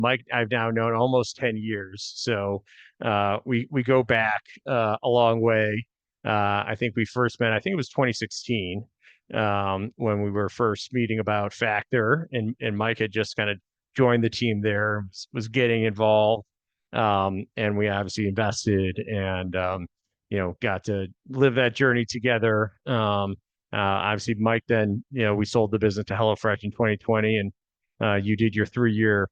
Mike, I've now known almost 10 years. So we go back a long way. I think we first met, I think it was 2016, when we were first meeting about Factor, and Mike had just kind of joined the team there, was getting involved. And we obviously invested and got to live that journey together. Obviously Mike, then, we sold the business to HelloFresh in 2020, and you did your 3 years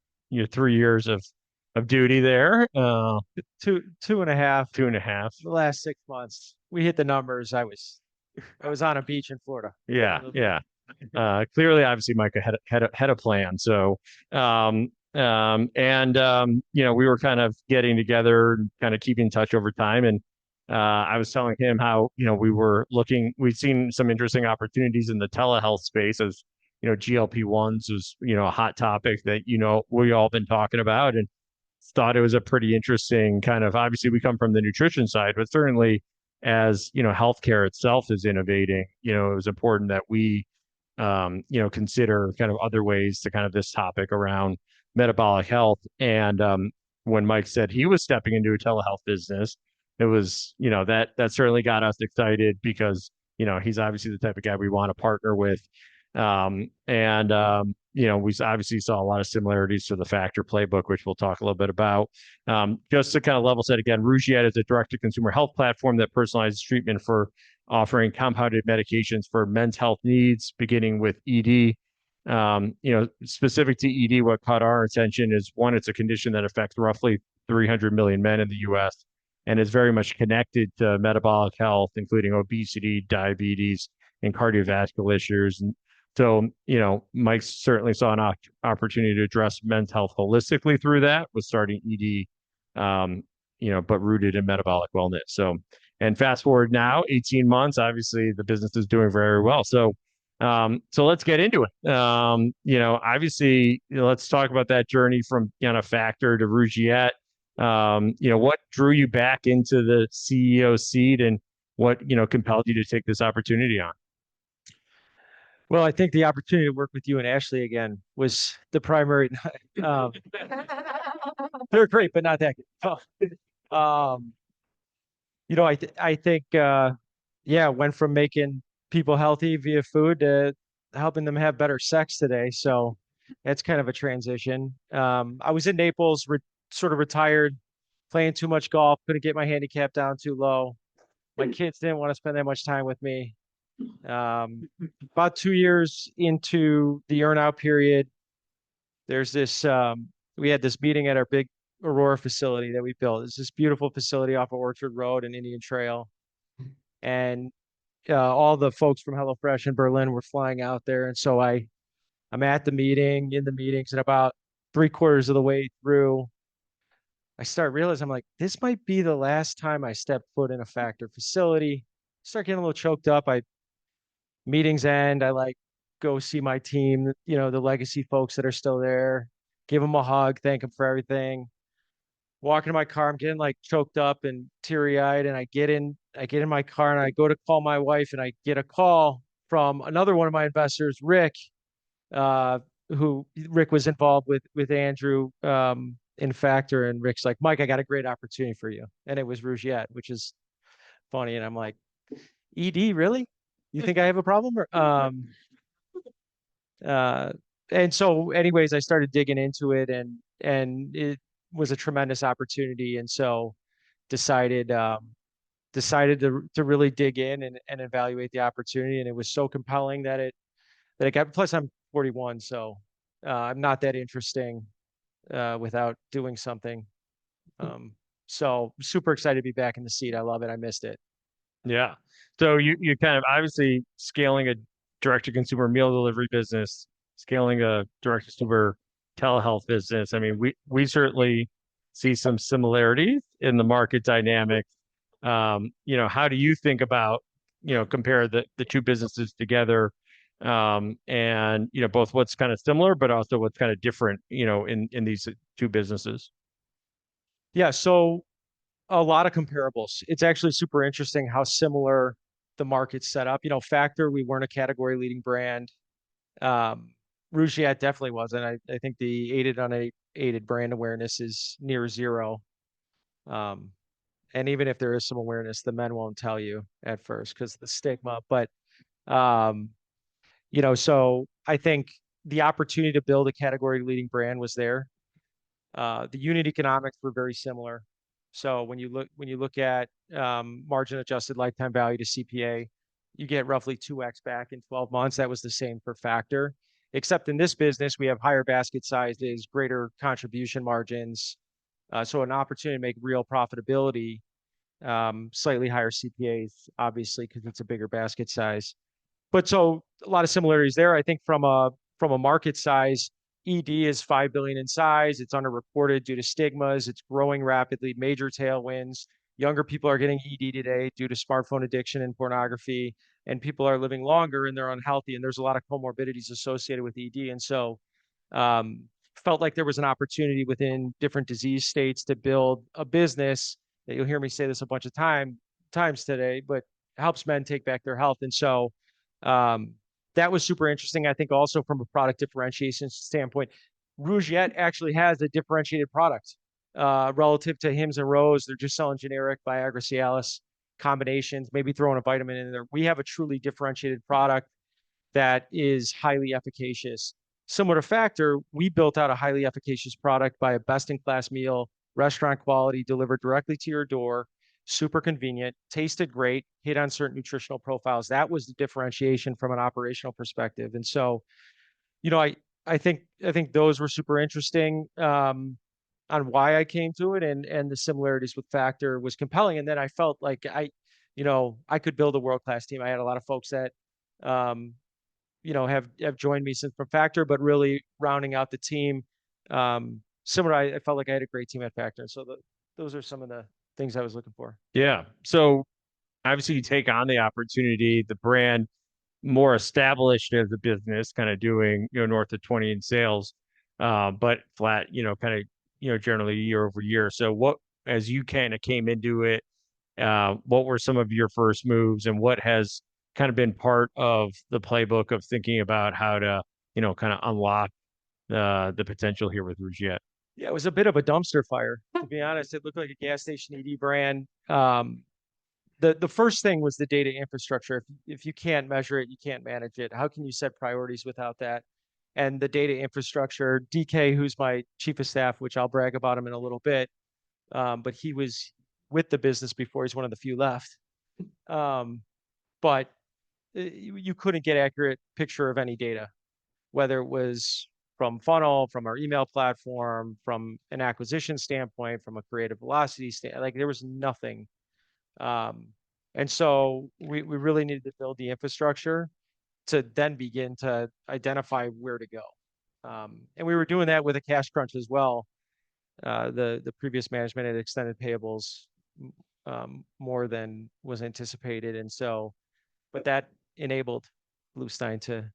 of duty there. Two and a half. 2.5. The last 6 months, we hit the numbers. I was on a beach in Florida. Yeah, yeah. Clearly, obviously, Mike had a plan. So, we were kind of getting together and kind of keeping in touch over time. And I was telling him how, we'd seen some interesting opportunities in the telehealth space, as, GLP-1s was, a hot topic that, we all been talking about, and thought it was a pretty interesting kind of, obviously we come from the nutrition side, but certainly as, healthcare itself is innovating, it was important that we, consider kind of other ways to kind of this topic around metabolic health. And when Mike said he was stepping into a telehealth business, it was, that certainly got us excited because, he's obviously the type of guy we want to partner with. We obviously saw a lot of similarities to the Factor playbook, which we'll talk a little bit about. Just to kind of level set again, Rugiet is a direct-to-consumer health platform that personalizes treatment for offering compounded medications for men's health needs, beginning with ED. Specific to ED, what caught our attention is, one, it's a condition that affects roughly 300 million men in the U.S. and is very much connected to metabolic health, including obesity, diabetes, and cardiovascular issues. And so, Mike certainly saw an opportunity to address men's health holistically through that, with starting ED, but rooted in metabolic wellness. So, and fast forward now, 18 months, obviously the business is doing very well. So let's get into it. Obviously, let's talk about that journey from Factor to Rugiet. What drew you back into the CEO seat, and what compelled you to take this opportunity on? Well, I think the opportunity to work with you and Ashley again was the primary. They're great, but not that good. I think, went from making people healthy via food to helping them have better sex today. So that's kind of a transition. I was in Naples, sort of retired, playing too much golf, couldn't get my handicap down too low. My kids didn't want to spend that much time with me. About 2 years into the earnout period, there's this, we had this meeting at our big Aurora facility that we built. It's this beautiful facility off of Orchard Road and Indian Trail. And all the folks from HelloFresh in Berlin were flying out there. And so I'm at the meeting, in the meetings, and about 3/4 of the way through, I start realizing, I'm like, this might be the last time I step foot in a Factor facility. Start getting a little choked up. Meetings end, I go see my team, the legacy folks that are still there, give them a hug, thank them for everything. Walk into my car, I'm getting choked up and teary-eyed, and I get in my car and I go to call my wife, and I get a call from another one of my investors, Rick, who Rick was involved with Andrew in Factor, and Rick's like, Mike, I got a great opportunity for you. And it was Rugiet, which is funny. And I'm like, ED, really? You think I have a problem? And so anyways, I started digging into it, and it was a tremendous opportunity. And so decided to really dig in and evaluate the opportunity. And it was so compelling that it got, plus I'm 41, so I'm not that interesting without doing something. So super excited to be back in the seat. I love it. I missed it. Yeah. So you kind of obviously scaling a direct-to-consumer meal delivery business, scaling a direct-to-consumer telehealth business. I mean, we certainly see some similarities in the market dynamics. How do you think about, compare the two businesses together, and both what's kind of similar, but also what's kind of different, in these two businesses? Yeah. So a lot of comparables. It's actually super interesting how similar the market's set up. Factor, we weren't a category leading brand. Rugiet definitely wasn't. I think the unaided brand awareness is near zero. Um, and even if there is some awareness, the men won't tell you at first because the stigma. But um, so I think the opportunity to build a category leading brand was there. The unit economics were very similar. So when you look at margin adjusted lifetime value to CPA, you get roughly 2x back in 12 months. That was the same for Factor, except in this business we have higher basket sizes, greater contribution margins, so an opportunity to make real profitability, slightly higher CPAs, obviously, because it's a bigger basket size. But so a lot of similarities there. I think from a market size, ED is 5 billion in size. It's underreported due to stigmas. It's growing rapidly, major tailwinds. Younger people are getting ED today due to smartphone addiction and pornography, and people are living longer and they're unhealthy. And there's a lot of comorbidities associated with ED. And so um, felt like there was an opportunity within different disease states to build a business that you'll hear me say this a bunch of times today, but helps men take back their health. And so um, that was super interesting. I think also from a product differentiation standpoint, Rugiet actually has a differentiated product relative to Hims and Rows. They're just selling generic Viagra Cialis combinations, maybe throwing a vitamin in there. We have a truly differentiated product that is highly efficacious. Similar to Factor, we built out a highly efficacious product by a best-in-class meal, restaurant quality, delivered directly to your door, super convenient, tasted great, hit on certain nutritional profiles. That was the differentiation from an operational perspective. And so, you know, I think those were super interesting on why I came to it, and the similarities with Factor was compelling. And then I felt like I could build a world-class team. I had a lot of folks that um, have joined me since from Factor, but really rounding out the team. Similar, I felt like I had a great team at Factor. So those are some of the things I was looking for. Yeah. So obviously you take on the opportunity, the brand more established as a business, kind of doing, north of 20 in sales, but flat, kind of, generally year over year. So as you kind of came into it, what were some of your first moves and what has kind of been part of the playbook of thinking about how to, kind of unlock the potential here with Rugiet? Yeah, it was a bit of a dumpster fire, to be honest. It looked like a gas station ED brand. The first thing was the data infrastructure. If you can't measure it, you can't manage it. How can you set priorities without that? And the data infrastructure, DK, who's my chief of staff, which I'll brag about him in a little bit, but he was with the business before. He's one of the few left. But you couldn't get accurate picture of any data, whether it was from funnel, from our email platform, from an acquisition standpoint, from a creative velocity standpoint. Like there was nothing. Um, and so we really needed to build the infrastructure to then begin to identify where to go. And we were doing that with a cash crunch as well. The previous management had extended payables more than was anticipated, and so, but that enabled Bluestein to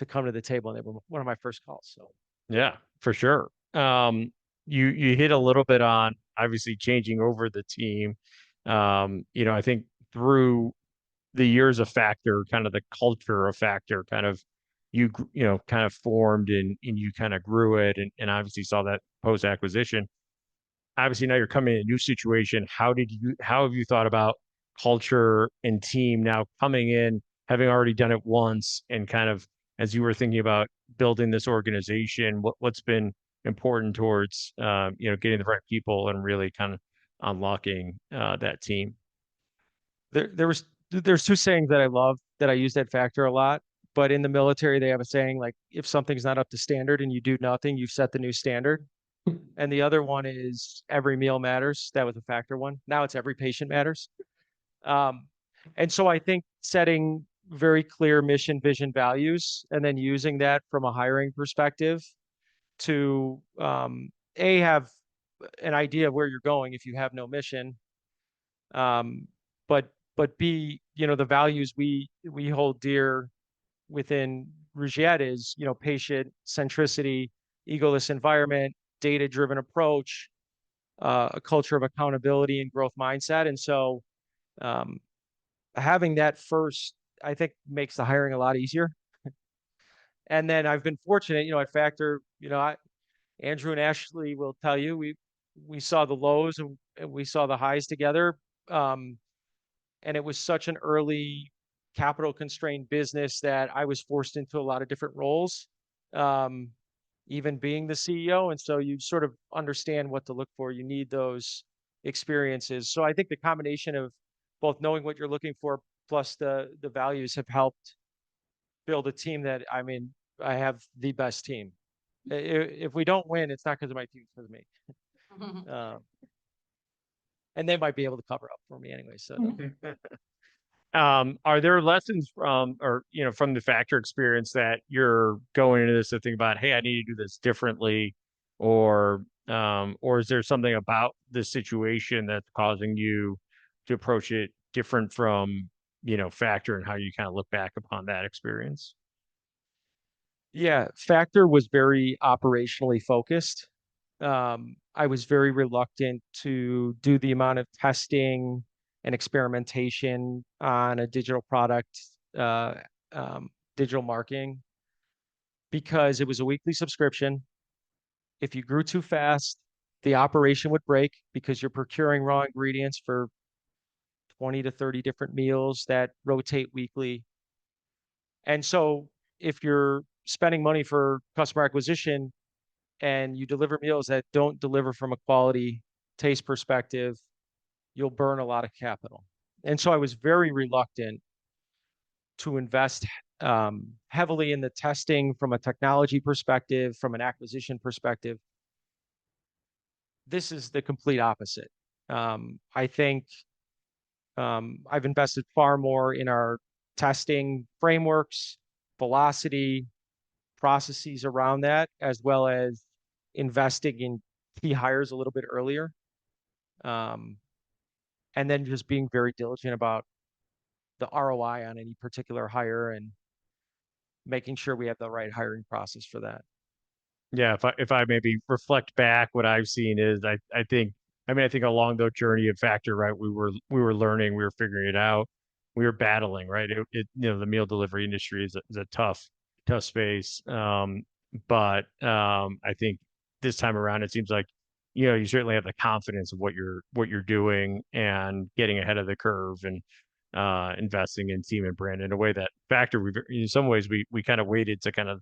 come to the table, and they were one of my first calls. So Yeah, for sure. You hit a little bit on obviously changing over the team. I think through the years of Factor, kind of the culture of Factor, kind of kind of formed and you kind of grew it and obviously saw that post acquisition. Obviously now you're coming in a new situation. How have you thought about culture and team now coming in, having already done it once, and kind of as you were thinking about building this organization, what's been important towards getting the right people and really kind of unlocking that team? there's two sayings that I love that I use that Factor a lot. But in the military, they have a saying like, if something's not up to standard and you do nothing, you've set the new standard. And the other one is every meal matters. That was a Factor one. Now it's every patient matters. Um, and so I think setting very clear mission, vision, values, and then using that from a hiring perspective to have an idea of where you're going if you have no mission, um, but B, the values we hold dear within Rugiet is, patient centricity, egoless environment, data-driven approach, a culture of accountability and growth mindset. And so um, having that first, I think, makes the hiring a lot easier. And then I've been fortunate, at Factor, Andrew and Ashley will tell you, we saw the lows and we saw the highs together. Um, and it was such an early capital constrained business that I was forced into a lot of different roles, um, even being the CEO. And so you sort of understand what to look for. You need those experiences. So I think the combination of both knowing what you're looking for plus the values have helped build a team that, I mean, I have the best team. If we don't win, it's not because of my team, it's because of me. Um, and they might be able to cover up for me anyway. So Are there lessons from, or, from the Factor experience that you're going into this to think about, hey, I need to do this differently, or is there something about the situation that's causing you to approach it different from, Factor and how you kind of look back upon that experience? yeah, Factor was very operationally focused. I was very reluctant to do the amount of testing and experimentation on a digital product, uh, digital marketing, because it was a weekly subscription. If you grew too fast, the operation would break because you're procuring raw ingredients for 20 to 30 different meals that rotate weekly. And so if you're spending money for customer acquisition and you deliver meals that don't deliver from a quality taste perspective, you'll burn a lot of capital. And so I was very reluctant to invest heavily in the testing from a technology perspective, from an acquisition perspective. This is the complete opposite. I think I've invested far more in our testing frameworks, velocity, processes around that, as well as investing in key hires a little bit earlier. Um, and then just being very diligent about the ROI on any particular hire and making sure we have the right hiring process for that. Yeah, if I maybe reflect back, what I've seen is I think along the journey of Factor, right, we were learning, we were figuring it out, we were battling, right. The meal delivery industry is a tough space. But I think this time around, it seems like you certainly have the confidence of what you're doing and getting ahead of the curve and investing in team and brand in a way that Factor, in some ways we kind of waited to kind of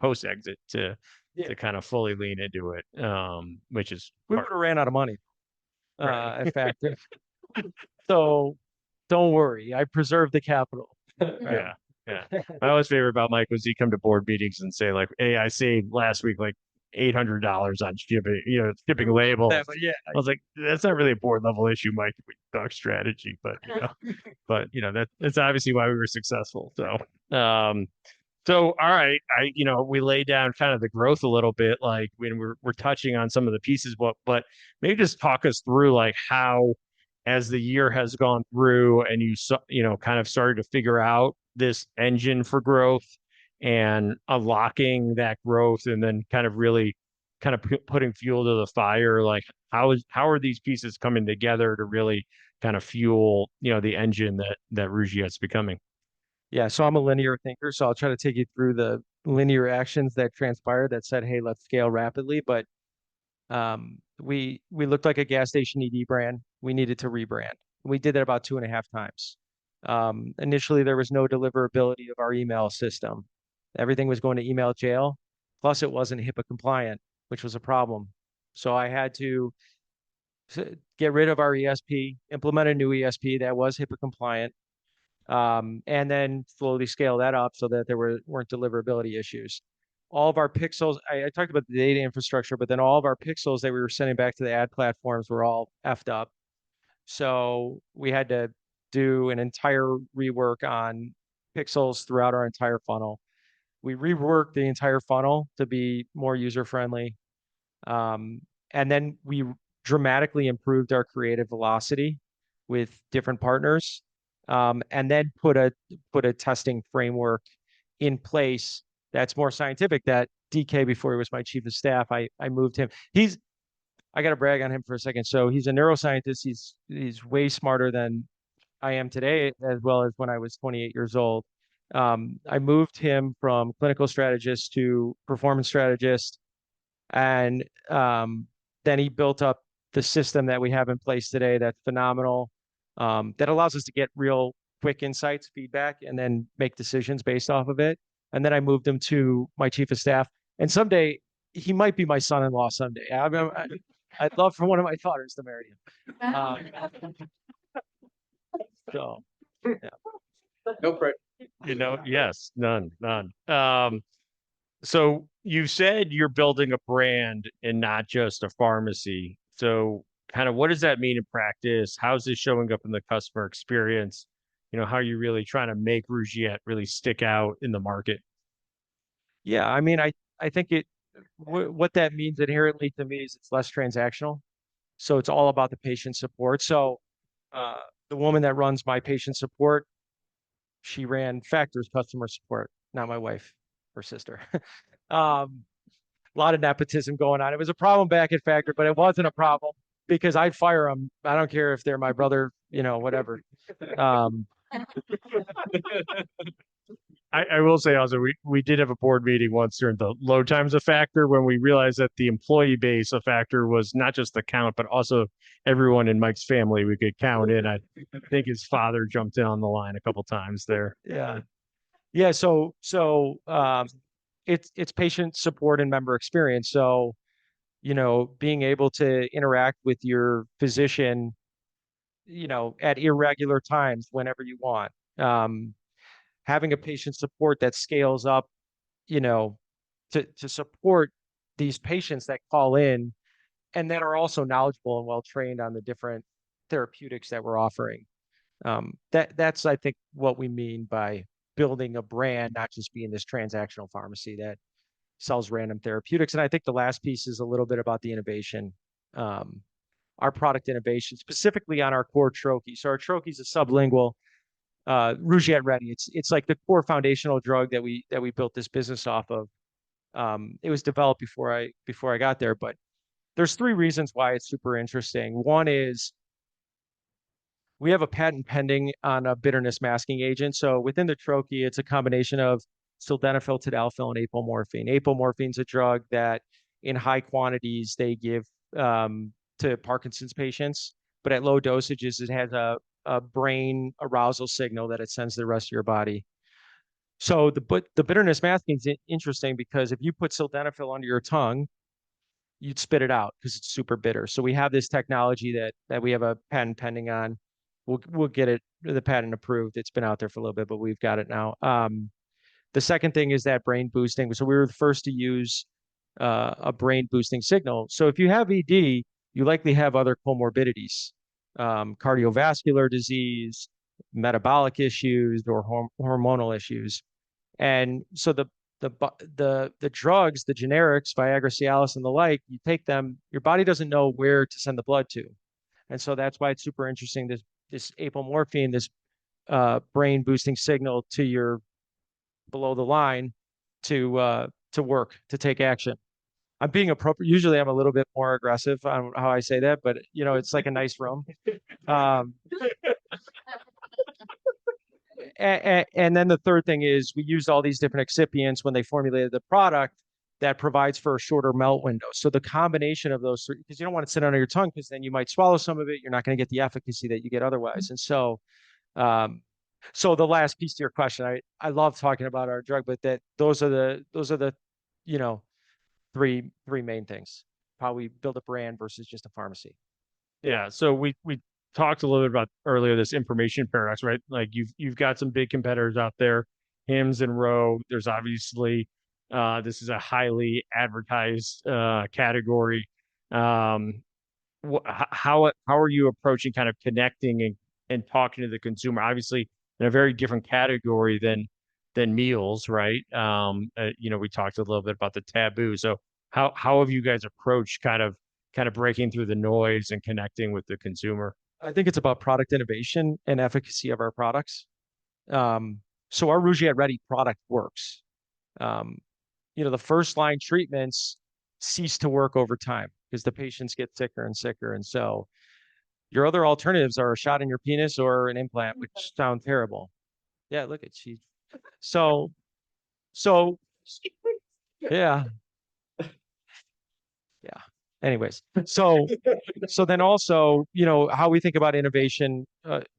post exit to Yeah, kind of fully lean into it, which is we would part have ran out of money, right. in fact. So don't worry, I preserved the capital. Yeah, yeah. My always favorite about Mike was he'd come to board meetings and say like, "Hey, I saved last week like $800 on shipping labels." Yeah, I was like, "That's not really a board level issue, Mike. We talk strategy, but that's obviously why we were successful." So, all right, we laid down kind of the growth a little bit, like when we're touching on some of the pieces, but maybe just talk us through like how, as the year has gone through, and kind of started to figure out this engine for growth and unlocking that growth, and then kind of really kind of putting fuel to the fire, like how are these pieces coming together to really kind of fuel the engine that Rugiet's becoming? yeah. So I'm a linear thinker, so I'll try to take you through the linear actions that transpired that said, "Hey, let's scale rapidly." But we looked like a gas station ED brand. We needed to rebrand. We did that about 2.5 times. Initially, there was no deliverability of our email system. Everything was going to email jail. Plus, it wasn't HIPAA compliant, which was a problem. So I had to get rid of our ESP, implement a new ESP that was HIPAA compliant, and then slowly scale that up so that weren't deliverability issues. All of our pixels, I talked about the data infrastructure, but then all of our pixels that we were sending back to the ad platforms were all effed up. So we had to do an entire rework on pixels throughout our entire funnel. We reworked the entire funnel to be more user friendly. And then we dramatically improved our creative velocity with different partners. And then put a testing framework in place that's more scientific. That DK, before he was my chief of staff, I moved him. I got to brag on him for a second. So he's a neuroscientist. He's way smarter than I am today, as well as when I was 28 years old. I moved him from clinical strategist to performance strategist, and then he built up the system that we have in place today that's phenomenal, that allows us to get real quick insights, feedback, and then make decisions based off of it. And then I moved him to my chief of staff. And someday he might be my son-in-law someday. I'd love for one of my daughters to marry him. So yeah. No pressure. Yes, none. So you said you're building a brand and not just a pharmacy. So kind of what does that mean in practice? How's this showing up in the customer experience? How are you really trying to make Rugiet really stick out in the market? Yeah, I mean, I think what that means inherently to me is it's less transactional. So it's all about the patient support. So uh, the woman that runs my patient support, she ran Factor's customer support, not my wife, her sister. um, a lot of nepotism going on. It was a problem back at Factor, but it wasn't a problem because I'd fire them. I don't care if they're my brother, whatever. Um, I will say also we did have a board meeting once during the low times of Factor when we realized that the employee base of Factor was not just the count, but also everyone in Mike's family we could count in. I think his father jumped in on the line a couple times there. yeah. Yeah. So it's patient support and member experience. So, being able to interact with your physician, at irregular times whenever you want. Having a patient support that scales up, you know, to support these patients that call in and that are also knowledgeable and well trained on the different therapeutics that we're offering. That's I think what we mean by building a brand, not just being this transactional pharmacy that sells random therapeutics. And I think the last piece is a little bit about the innovation. Um, our product innovation, specifically on our core troche. So our troche is a sublingual Rugiet Ready. It's like the core foundational drug that we built this business off of. It was developed before I got there, but there's three reasons why it's super interesting. One is we have a patent pending on a bitterness masking agent. So within the troche, it's a combination of sildenafil, tadalafil, and apomorphine. Apomorphine is a drug that in high quantities they give to Parkinson's patients, but at low dosages, it has a brain arousal signal that it sends to the rest of your body. So the bitterness masking is interesting because if you put sildenafil under your tongue, you'd spit it out because it's super bitter. So we have this technology that we have a patent pending on. We'll get the patent approved. It's been out there for a little bit, but we've got it now. The second thing is that brain boosting. So we were the first to use a brain boosting signal. So if you have ED, you likely have other comorbidities, cardiovascular disease, metabolic issues, or hormonal issues. And so the drugs, the generics, Viagra, Cialis, and the like, you take them, your body doesn't know where to send the blood to. And so that's why it's super interesting. This apomorphine, this brain boosting signal to your below the line to work, to take action. I'm being appropriate. Usually I'm a little bit more aggressive on how I say that, but it's like a nice room. Um, and then the third thing is we used all these different excipients when they formulated the product that provides for a shorter melt window. So the combination of those three, because you don't want to sit under your tongue because then you might swallow some of it. You're not going to get the efficacy that you get otherwise. And um, so the last piece to your question, I love talking about our drug, but those are the you know three main things. How we build a brand versus just a pharmacy. Yeah. So we talked a little bit about earlier this information paradox, right? Like you've got some big competitors out there, Hims and Row. There's obviously this is a highly advertised category. Um, how are you approaching kind of connecting and talking to the consumer? Obviously, in a very different category than meals, right? We talked a little bit about the taboo. So how have you guys approached kind of breaking through the noise and connecting with the consumer? I think it's about product innovation and efficacy of our products. So our Rugiet Ready product works. Um, the first line treatments cease to work over time because the patients get sicker and sicker. And so your other alternatives are a shot in your penis or an implant, which sound terrible. Yeah, look at she So, so yeah, yeah. Anyways, so then also, how we think about innovation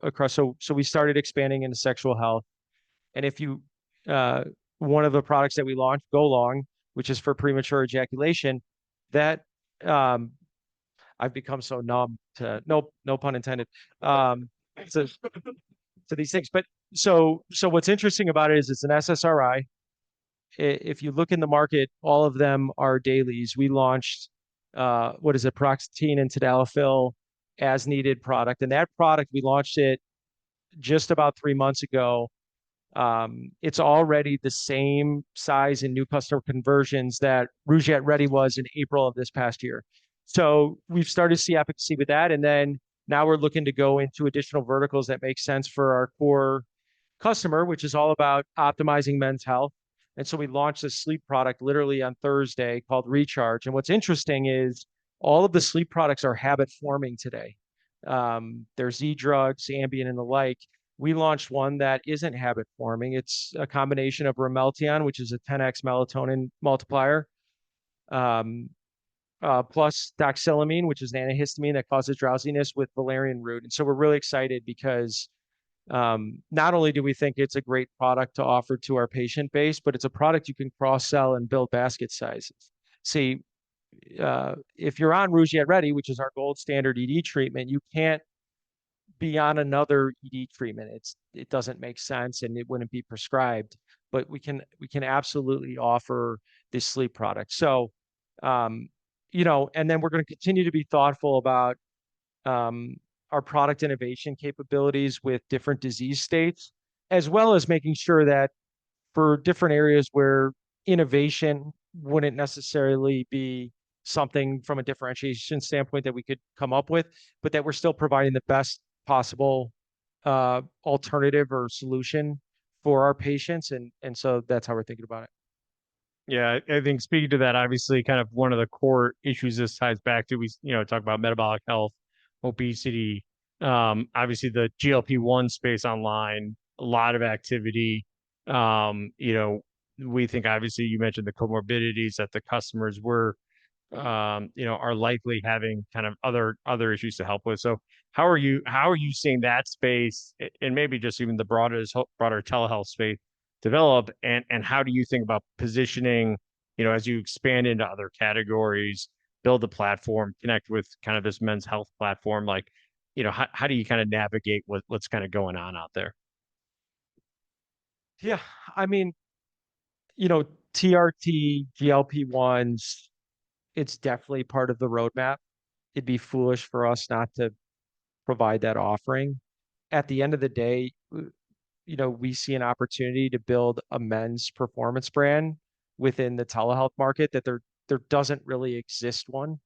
across. So we started expanding into sexual health, and if you, uh, one of the products that we launched, Go Long, which is for premature ejaculation, that um, I've become so numb to no pun intended, um, to to these things. But so what's interesting about it is it's an SSRI. If you look in the market, all of them are dailies. We launched what is it, Proxetine and Tadalafil as needed product, and that product we launched it just about 3 months ago. It's already the same size in new customer conversions that Rugiet Ready was in April of this past year. So we've started to see efficacy with that, and then now we're looking to go into additional verticals that make sense for our core customer, which is all about optimizing men's health. And so we launched a sleep product literally on Thursday called Recharge. And what's interesting is all of the sleep products are habit forming today. There's Z drugs, Ambien, and the like. We launched one that isn't habit forming. It's a combination of Ramelteon, which is a 10x melatonin multiplier, um, plus doxylamine, which is an antihistamine that causes drowsiness, with valerian root. And so we're really excited because not only do we think it's a great product to offer to our patient base, but it's a product you can cross sell and build basket sizes. See, if you're on Rugiet Ready, which is our gold standard ED treatment, you can't be on another ED treatment. It doesn't make sense and it wouldn't be prescribed. But we can absolutely offer this sleep product. So, um, and then we're going to continue to be thoughtful about um, our product innovation capabilities with different disease states, as well as making sure that for different areas where innovation wouldn't necessarily be something from a differentiation standpoint that we could come up with, but that we're still providing the best possible alternative or solution for our patients. And so that's how we're thinking about it. Yeah, I think speaking to that, obviously, kind of one of the core issues this ties back to, we, talk about metabolic health, obesity, obviously the GLP-1 space online, a lot of activity. We think obviously you mentioned the comorbidities that the customers were are likely having kind of other issues to help with. So how are you seeing that space and maybe just even the broader telehealth space develop, and how do you think about positioning, as you expand into other categories, build a platform, connect with kind of this men's health platform, like, how do you kind of navigate what's kind of going on out there? Yeah, I mean, TRT, GLP-1s, it's definitely part of the roadmap. It'd be foolish for us not to provide that offering. At the end of the day, we see an opportunity to build a men's performance brand within the telehealth market that there doesn't really exist one.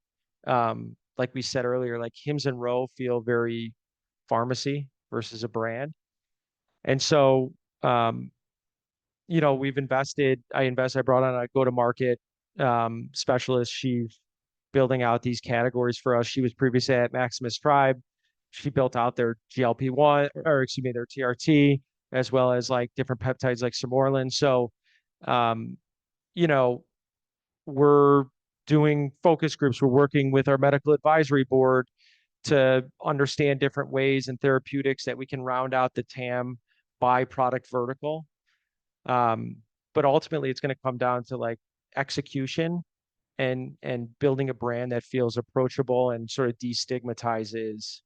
Like we said earlier, like Hims and Row feel very pharmacy versus a brand. And so, um, I brought on a go-to-market specialist. She's building out these categories for us. She was previously at Maximus Tribe. She built out their GLP-1, or excuse me, their TRT, as well as like different peptides like Sermorelin. So, um, you know, we're doing focus groups. We're working with our medical advisory board to understand different ways and therapeutics that we can round out the TAM by product vertical. Um, but ultimately, it's going to come down to like execution and building a brand that feels approachable and sort of destigmatizes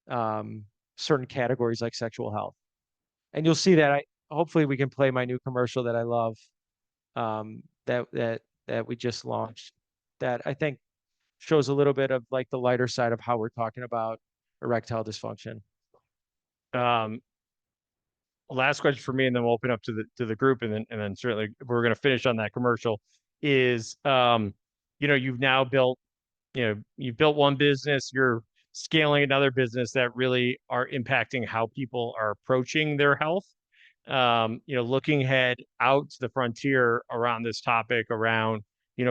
um, certain categories like sexual health. And you'll see that. Hopefully we can play my new commercial that I love, that we just launched. That I think shows a little bit of like the lighter side of how we're talking about erectile dysfunction. Um, Last question for me, and then we'll open up to the group, and then certainly we're going to finish on that commercial. Is you've now built, you've built one business, you're scaling another business that really are impacting how people are approaching their health. Looking ahead out to the frontier around this topic around,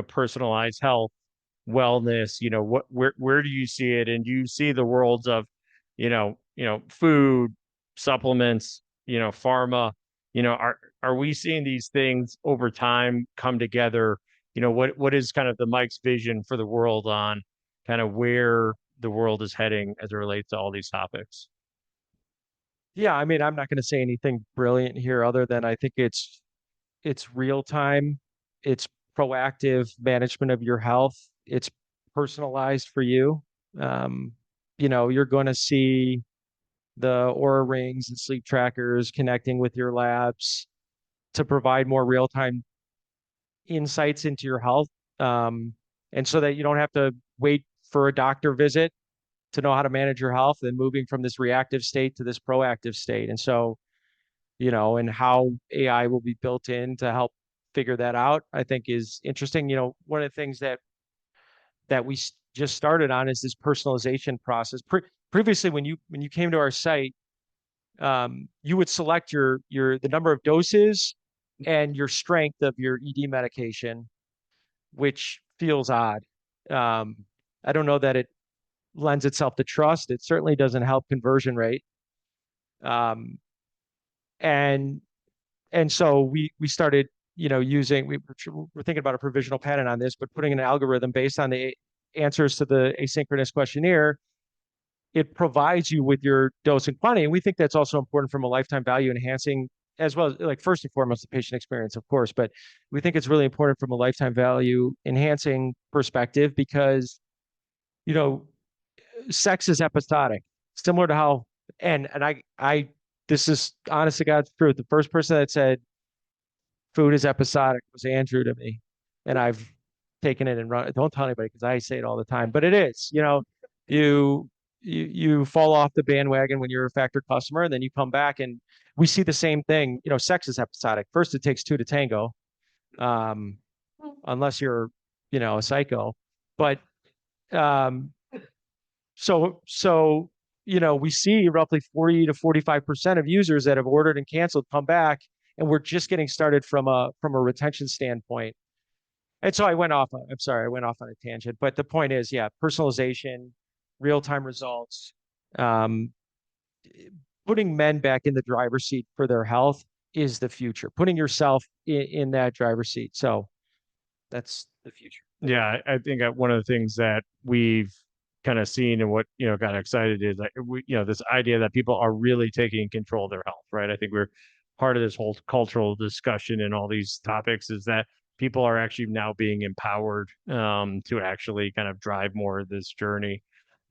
personalized health, wellness, where do you see it? And do you see the worlds of, food, supplements, pharma, are we seeing these things over time come together? What is kind of the Mike's vision for the world on kind of where the world is heading as it relates to all these topics? Yeah, I mean, I'm not going to say anything brilliant here other than I think it's real time, it's proactive management of your health, it's personalized for you. Um, you're going to see the Aura rings and sleep trackers connecting with your labs to provide more real time insights into your health. And so that you don't have to wait for a doctor visit to know how to manage your health and moving from this reactive state to this proactive state. And so, and how AI will be built in to help figure that out, I think is interesting. One of the things that we just started on is this personalization process. Previously, when you came to our site, you would select the number of doses and your strength of your ED medication, which feels odd. I don't know that it lends itself to trust. It certainly doesn't help conversion rate. Um, and so we started, using we're thinking about a provisional patent on this, but putting an algorithm based on the answers to the asynchronous questionnaire. It provides you with your dose and quantity. And we think that's also important from a lifetime value enhancing, as well as, like, first and foremost, the patient experience, of course. But we think it's really important from a lifetime value enhancing perspective because, sex is episodic, similar to how, and this is honest to God's truth. The first person that said food is episodic was Andrew to me. And I've taken it and run. Don't tell anybody because I say it all the time, but it is, you fall off the bandwagon when you're a Factor customer, and then you come back and we see the same thing. Sex is episodic. First, it takes two to tango, unless you're, a psycho. But so we see roughly 40 to 45% of users that have ordered and canceled come back, and we're just getting started from a retention standpoint. And so I went off on a tangent, but the point is, yeah, personalization, real-time results, putting men back in the driver's seat for their health is the future. Putting yourself in that driver's seat. So that's the future. Yeah, I think one of the things that we've kind of seen and what got excited is that this idea that people are really taking control of their health, right? I think we're part of this whole cultural discussion and all these topics is that people are actually now being empowered to actually kind of drive more of this journey.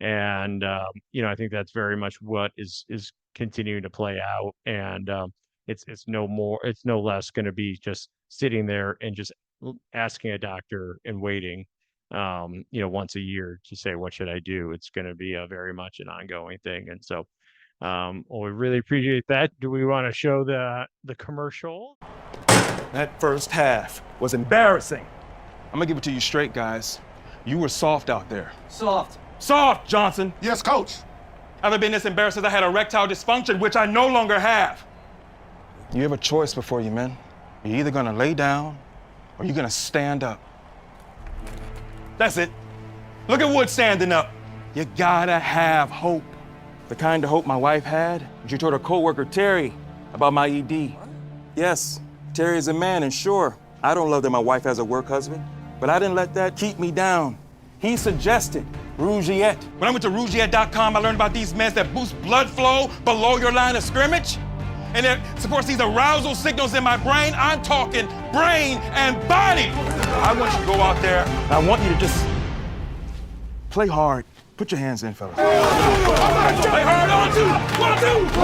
And I think that's very much what is continuing to play out. And it's no less going to be just sitting there and just asking a doctor and waiting once a year to say, what should I do? It's going to be a very much an ongoing thing. And so we really appreciate that. Do we want to show the commercial? That first half was embarrassing. I'm gonna give it to you straight, guys. You were soft out there. Soft, Johnson. Yes, coach. I've ever been this embarrassed since I had erectile dysfunction, which I no longer have. You have a choice before you, men. You're either gonna lay down or you're gonna stand up. That's it. Look at Wood standing up. You gotta have hope. The kind of hope my wife had when she told her coworker Terry about my ED. Yes, Terry is a man, and sure, I don't love that my wife has a work husband, but I didn't let that keep me down. He suggested Rugiet. When I went to Rugiet.com, I learned about these meds that boost blood flow below your line of scrimmage. And it supports these arousal signals in my brain. I'm talking brain and body. I want you to go out there, and I want you to just play hard. Put your hands in, fellas. Play hard, on two, 1, 2.